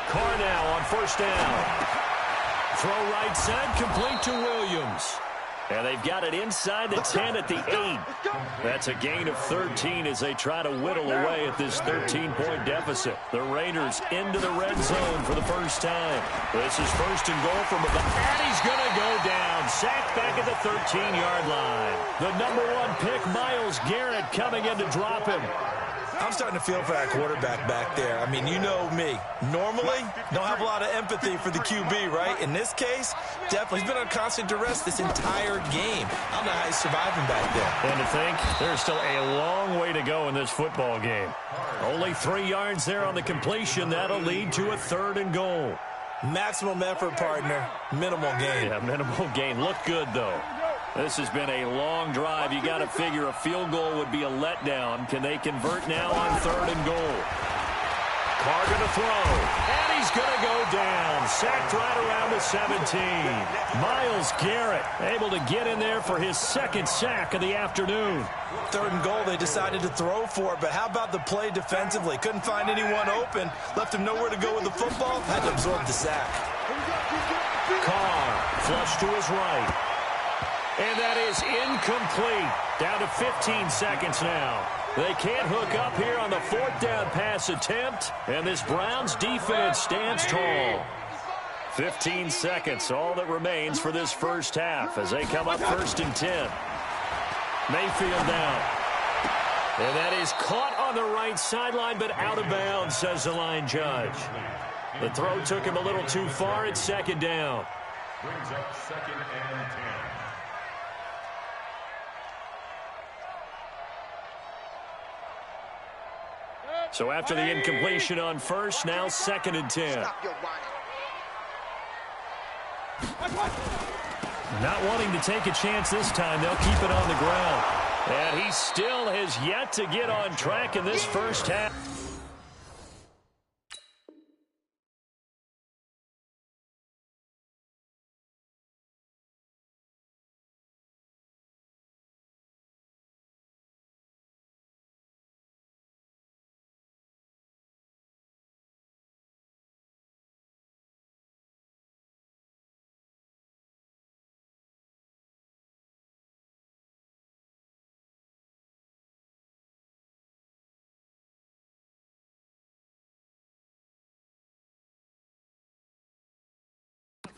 Carr now on 1st down. Throw right side, complete to Williams. And they've got it inside the 10 at the 8. That's a gain of 13 as they try to whittle away at this 13-point deficit. The Raiders into the red zone for the first time. This is 1st and goal from about, and he's going to go down. Sacked back at the 13-yard line. The #1 pick, Myles Garrett, coming in to drop him. I'm starting to feel for that quarterback back there. I mean, you know me. Normally, don't have a lot of empathy for the QB, right? In this case, definitely. He's been on constant duress this entire game. I don't know how he's surviving back there. And to think, there's still a long way to go in this football game. Only 3 yards there on the completion. That'll lead to a 3rd and goal. Maximum effort, partner. Minimal gain. Yeah, minimal gain. Look good, though. This has been a long drive. You got to figure a field goal would be a letdown. Can they convert now on 3rd and goal? Carr going to throw. And he's going to go down. Sacked right around the 17. Myles Garrett able to get in there for his 2nd sack of the afternoon. 3rd and goal, they decided to throw for it, but how about the play defensively? Couldn't find anyone open. Left him nowhere to go with the football. Had to absorb the sack. Carr flush to his right. And that is incomplete. Down to 15 seconds now. They can't hook up here on the 4th down pass attempt. And this Browns defense stands tall. 15 seconds, all that remains for this first half as they come up 1st and 10. Mayfield down. And that is caught on the right sideline, but out of bounds, says the line judge. The throw took him a little too far. It's 2nd down. Brings up 2nd and 10. So after the incompletion on 1st, now 2nd and 10. Not wanting to take a chance this time, they'll keep it on the ground. And he still has yet to get on track in this first half.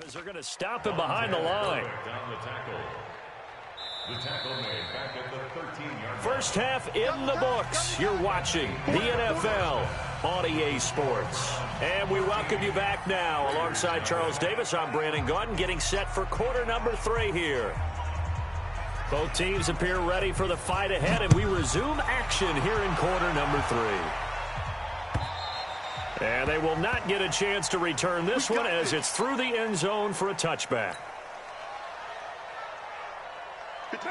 As they're going to stop him behind the line. First half in the books. You're watching the NFL on EA Sports. And we welcome you back now. Alongside Charles Davis, I'm Brandon Gaudin, getting set for quarter number 3 here. Both teams appear ready for the fight ahead, and we resume action here in quarter number 3. And they will not get a chance to return this one as it's through the end zone for a touchback.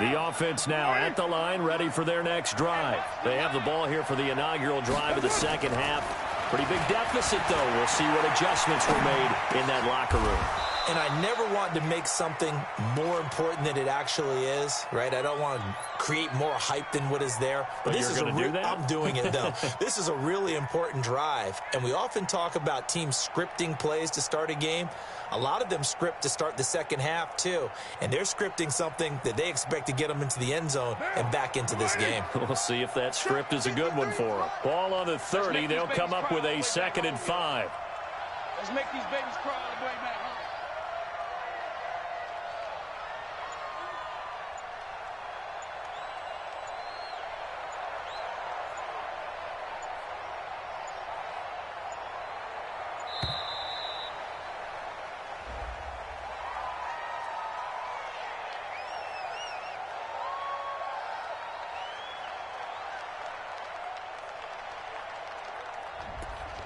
The offense now at the line, ready for their next drive. They have the ball here for the inaugural drive of the second half. Pretty big deficit, though. We'll see what adjustments were made in that locker room. And I never want to make something more important than it actually is, right? I don't want to create more hype than what is there. But this is I'm doing it, though. This is a really important drive. And we often talk about teams scripting plays to start a game. A lot of them script to start the second half, too. And they're scripting something that they expect to get them into the end zone and back into this game. We'll see if that script is a good one for them. Ball on the 30. They'll come up with a 2nd and 5. Let's make these babies cry all the way back home.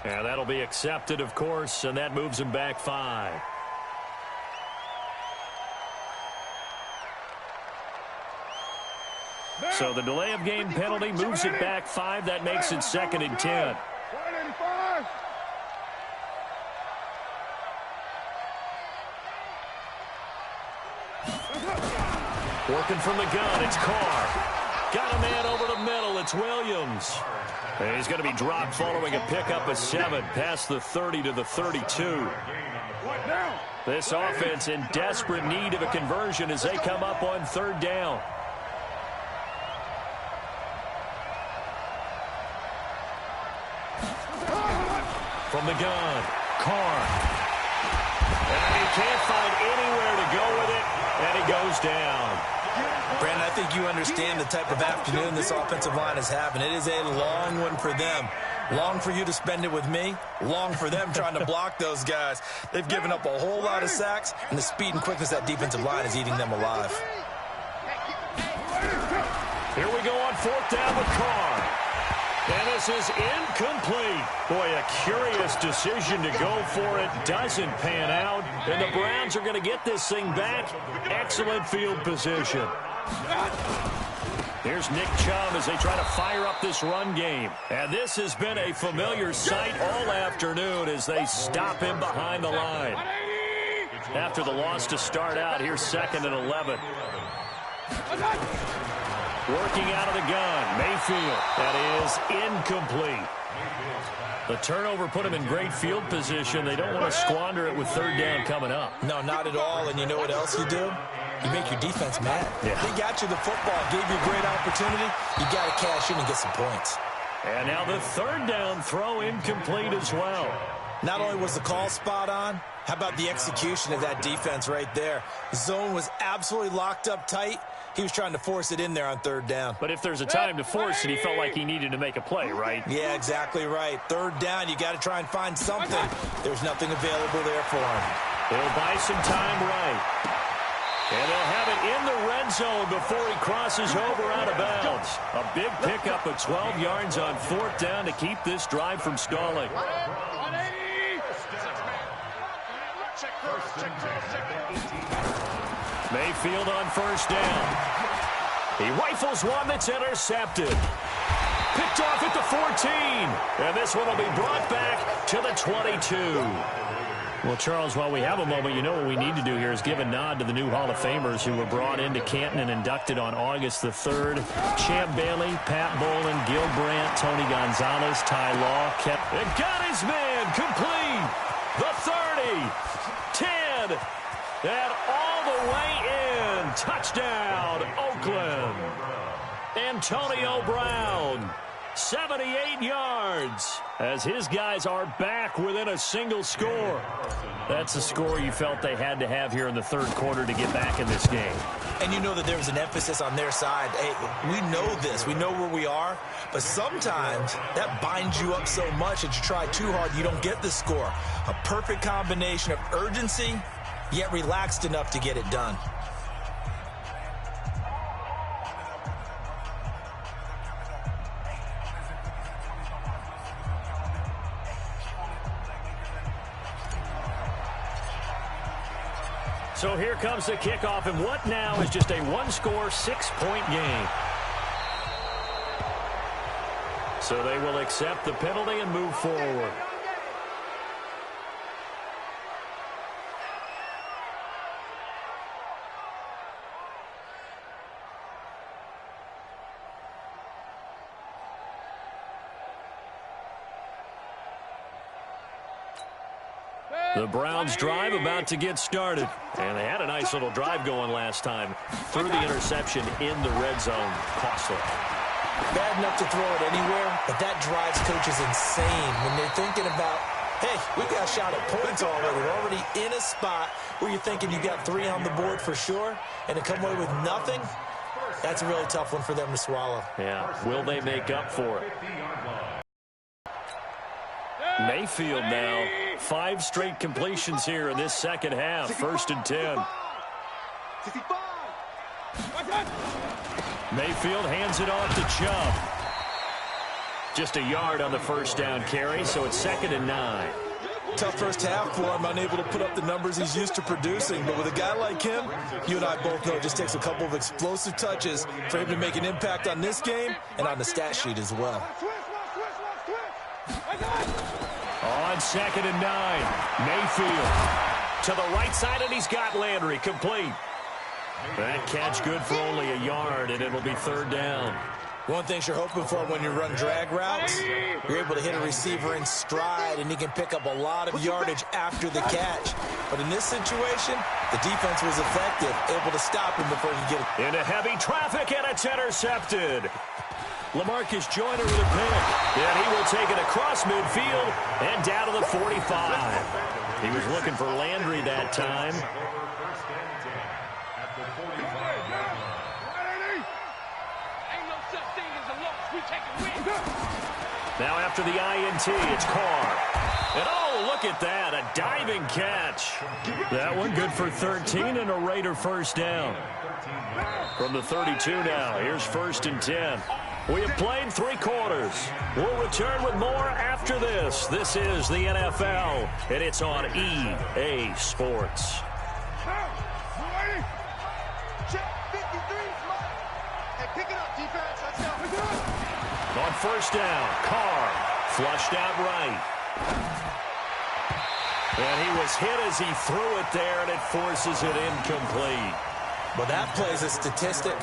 And that'll be accepted, of course, and that moves him back 5. So the delay of game penalty moves it back 5. That makes it 2nd and 10. Working from the gun, it's Carr. Got a man over the middle, it's Williams. And he's going to be dropped following a pickup of 7 past the 30 to the 32. This offense in desperate need of a conversion as they come up on 3rd down. From the gun, Carr. And he can't find anywhere to go with it, and he goes down. Brandon, I think you understand the type of afternoon this offensive line is having. It is a long one for them. Long for you to spend it with me. Long for them trying to block those guys. They've given up a whole lot of sacks, and the speed and quickness of that defensive line is eating them alive. Here we go on 4th down with Carr. And this is incomplete. Boy, a curious decision to go for it. Doesn't pan out. And the Browns are going to get this thing back. Excellent field position. Here's Nick Chubb as they try to fire up this run game. And this has been a familiar sight all afternoon as they stop him behind the line. After the loss to start out, here's 2nd and 11. Working out of the gun, Mayfield. That is incomplete. The turnover put him in great field position. They don't want to squander it with 3rd down coming up. No, not at all. And you know what else you do? You make your defense mad. Yeah. They got you the football, gave you a great opportunity. You got to cash in and get some points. And now the 3rd down throw incomplete as well. Not only was the call spot on, how about the execution of that defense right there? The zone was absolutely locked up tight. He was trying to force it in there on 3rd down. But if there's a time to force it, he felt like he needed to make a play, right? Yeah, exactly right. 3rd down, you got to try and find something. There's nothing available there for him. He'll buy some time right. And they'll have it in the red zone before he crosses over out of bounds. A big pickup of 12 yards on 4th down to keep this drive from stalling. Mayfield on 1st down. He rifles one that's intercepted. Picked off at the 14. And this one will be brought back to the 22. Well, Charles, while we have a moment, you know what we need to do here is give a nod to the new Hall of Famers who were brought into Canton and inducted on August the 3rd. Champ Bailey, Pat Bowlen, Gil Brandt, Tony Gonzalez, Ty Law. And got his man complete. The 30, 10, and all the way in. Touchdown, Oakland. Antonio Brown, 78 yards, as his guys are back within a single score. That's a score you felt they had to have here in the 3rd quarter to get back in this game. And you know that there was an emphasis on their side. Hey, we know this. We know where we are. But sometimes that binds you up so much that you try too hard, you don't get the score. A perfect combination of urgency, yet relaxed enough to get it done. So here comes the kickoff, and what now is just a one-score, 6-point game. So they will accept the penalty and move forward. The Browns drive about to get started. And they had a nice little drive going last time. Threw the interception in the red zone. Costly. Bad enough to throw it anywhere, but that drives coaches insane when they're thinking about, hey, we've got a shot at points already. We're already in a spot where you're thinking you got 3 on the board for sure, and to come away with nothing, that's a really tough one for them to swallow. Yeah, will they make up for it? Mayfield now, 5 straight completions here in this second half. 1st and 10. Mayfield hands it off to Chubb. Just a yard on the 1st down carry, so it's 2nd and 9. Tough first half for him, unable to put up the numbers he's used to producing. But with a guy like him, you and I both know it just takes a couple of explosive touches for him to make an impact on this game and on the stat sheet as well. On 2nd and 9, Mayfield to the right side, and he's got Landry complete. That catch good for only a yard, and it'll be 3rd down. One thing you're hoping for when you run drag routes, you're able to hit a receiver in stride, and he can pick up a lot of yardage after the catch. But in this situation, the defense was effective, able to stop him before he get it. Into heavy traffic, and it's intercepted. LaMarcus Joyner with a pick. And he will take it across midfield and down to the 45. He was looking for Landry that time. Now after the INT, it's Carr. And oh, look at that, a diving catch. That one good for 13 and a Raider first down. From the 32 now, here's 1st and 10. We have played 3 quarters. We'll return with more after this. This is the NFL, and it's on EA Sports. On first down, Carr flushed out right. And he was hit as he threw it there, and it forces it incomplete. Well, that plays a statistic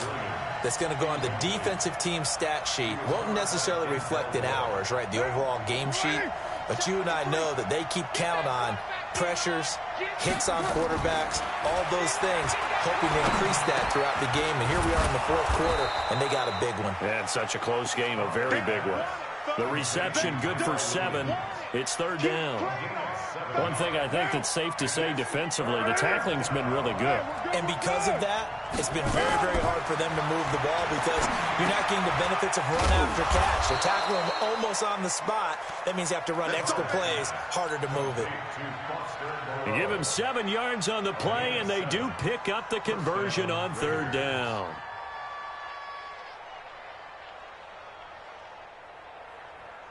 that's going to go on the defensive team stat sheet. Won't necessarily reflect in ours, right, the overall game sheet. But you and I know that they keep count on pressures, hits on quarterbacks, all those things, hoping to increase that throughout the game. And here we are in the 4th quarter, and they got a big one. And such a close game, a very big one. The reception good for 7. It's 3rd down. One thing I think that's safe to say defensively, the tackling's been really good. And because of that, it's been very, very hard for them to move the ball because you're not getting the benefits of run after catch. They're tackling them almost on the spot. That means you have to run extra plays, harder to move it. You give him 7 yards on the play, and they do pick up the conversion on 3rd down.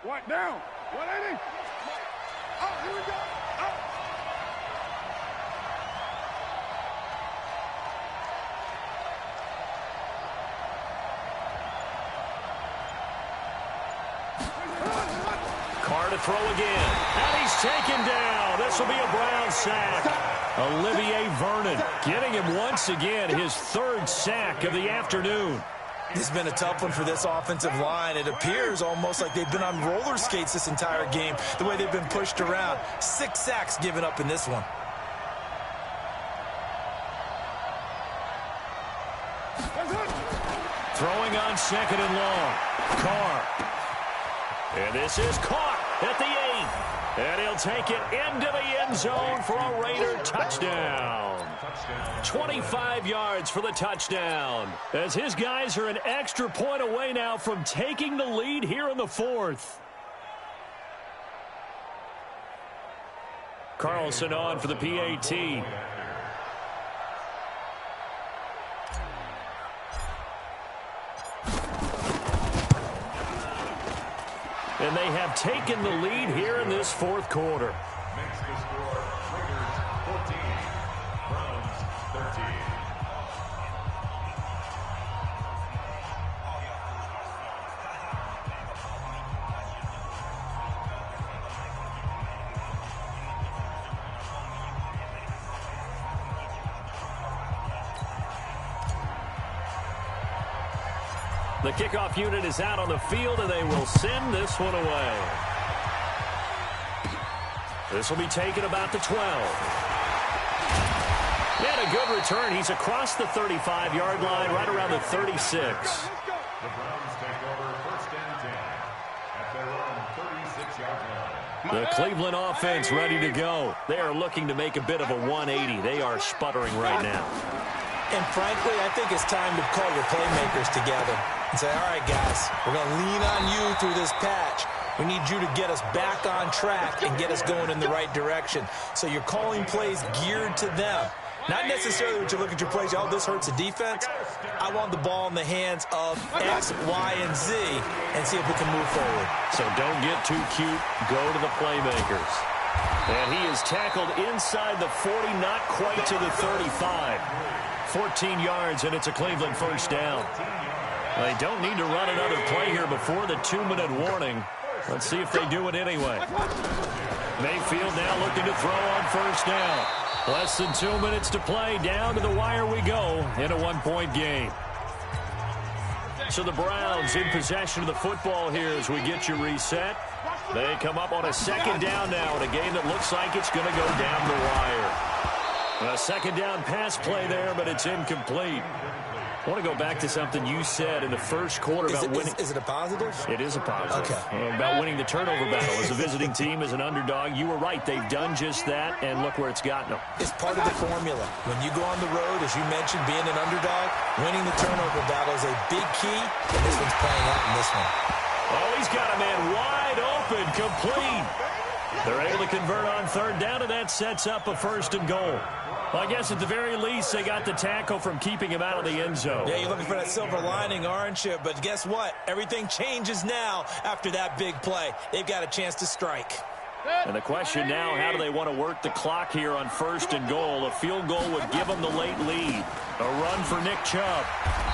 What down? 180. Oh, here we go. Oh. Carr to throw again. And he's taken down. This will be a Brown sack. Olivier Vernon getting him once again his 3rd sack of the afternoon. It's been a tough one for this offensive line. It appears almost like they've been on roller skates this entire game, the way they've been pushed around. 6 sacks given up in this one. Throwing on 2nd and long. Carr. And this is caught at the 8. And he'll take it into the end zone for a Raider touchdown. 25 yards for the touchdown. As his guys are an extra point away now from taking the lead here in the 4th. Carlson on for the PAT. And they have taken the lead here in this 4th quarter. Makes the score Raiders 14, Browns 13. The kickoff unit is out on the field, and they will send this one away. This will be taken about the 12. And a good return. He's across the 35-yard line, right around the 36. The Browns take over 1st and 10 at their own 36-yard line. The Cleveland offense ready to go. They are looking to make a bit of a 180. They are sputtering right now. And frankly, I think it's time to call your playmakers together and say, all right, guys, we're going to lean on you through this patch. We need you to get us back on track and get us going in the right direction. So you're calling plays geared to them. Not necessarily when you look at your plays, oh, this hurts the defense. I want the ball in the hands of X, Y, and Z and see if we can move forward. So don't get too cute. Go to the playmakers. And he is tackled inside the 40, not quite to the 35. 14 yards, and it's a Cleveland first down. They don't need to run another play here before the 2-minute warning. Let's see if they do it anyway. Mayfield now looking to throw on first down. Less than 2 minutes to play. Down to the wire we go in a 1-point game. So the Browns in possession of the football here as we get you reset. They come up on a 2nd down now in a game that looks like it's going to go down the wire. A 2nd down pass play there, but it's incomplete. I want to go back to something you said in the first quarter about winning. Is it a positive? It is a positive. Okay. About winning the turnover battle. As a visiting team, as an underdog, you were right. They've done just that, and look where it's gotten them. It's part of the formula. When you go on the road, as you mentioned, being an underdog, winning the turnover battle is a big key, and this one's playing out in this one. Oh, he's got a man wide open, complete. They're able to convert on third down, and that sets up a 1st and goal. Well, I guess at the very least, they got the tackle from keeping him out of the end zone. Yeah, you're looking for that silver lining, aren't you? But guess what? Everything changes now after that big play. They've got a chance to strike. And the question now, how do they want to work the clock here on 1st and goal? A field goal would give them the late lead. A run for Nick Chubb.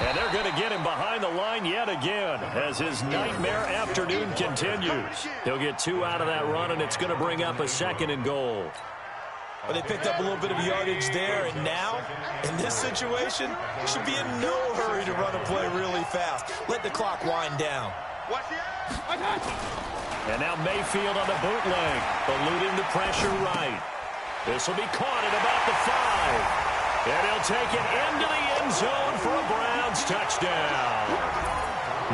And they're going to get him behind the line yet again as his nightmare afternoon continues. He'll get 2 out of that run, and it's going to bring up a 2nd and goal. Well, they picked up a little bit of yardage there, and now, in this situation, should be in no hurry to run a play really fast. Let the clock wind down. And now Mayfield on the bootleg, eluding the pressure right. This will be caught at about the 5. And he'll take it into the end zone for a Browns touchdown.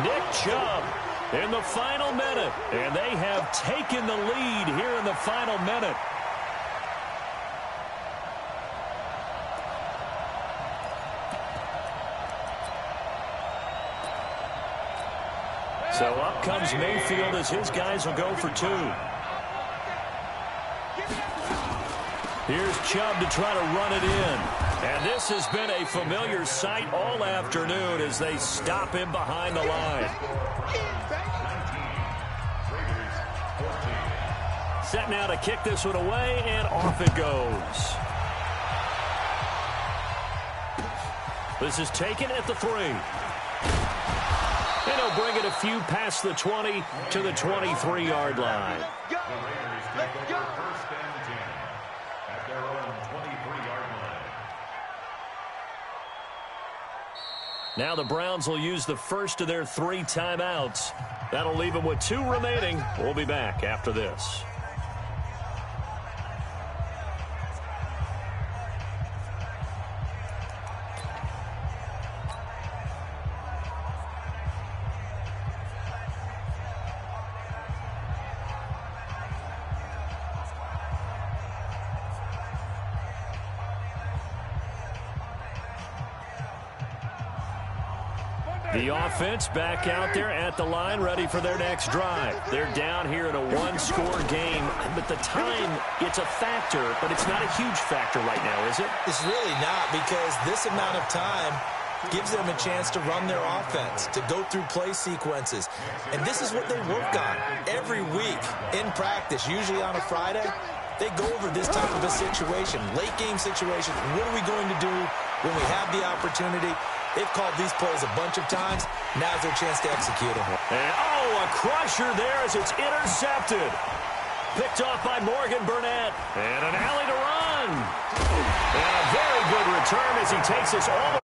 Nick Chubb in the final minute. And they have taken the lead here in the final minute. So up comes Mayfield as his guys will go for 2. Here's Chubb to try to run it in. And this has been a familiar sight all afternoon as they stop him behind the line. Set now to kick this one away, and off it goes. This is taken at the 3. And he'll bring it a few past the 20 to the 23-yard line. The Raiders take over 1st and 10 at their own 23-yard line. Now the Browns will use the first of their 3 timeouts. That'll leave them with 2 remaining. We'll be back after this. The offense back out there at the line, ready for their next drive. They're down here in a 1-score game, but the time, it's a factor, but it's not a huge factor right now, is it? It's really not, because this amount of time gives them a chance to run their offense, to go through play sequences. And this is what they work on every week in practice, usually on a Friday. They go over this type of a situation, late-game situation. What are we going to do when we have the opportunity? They've called these plays a bunch of times. Now's their chance to execute them. And, a crusher there as it's intercepted. Picked off by Morgan Burnett. And an alley to run. And a very good return as he takes us all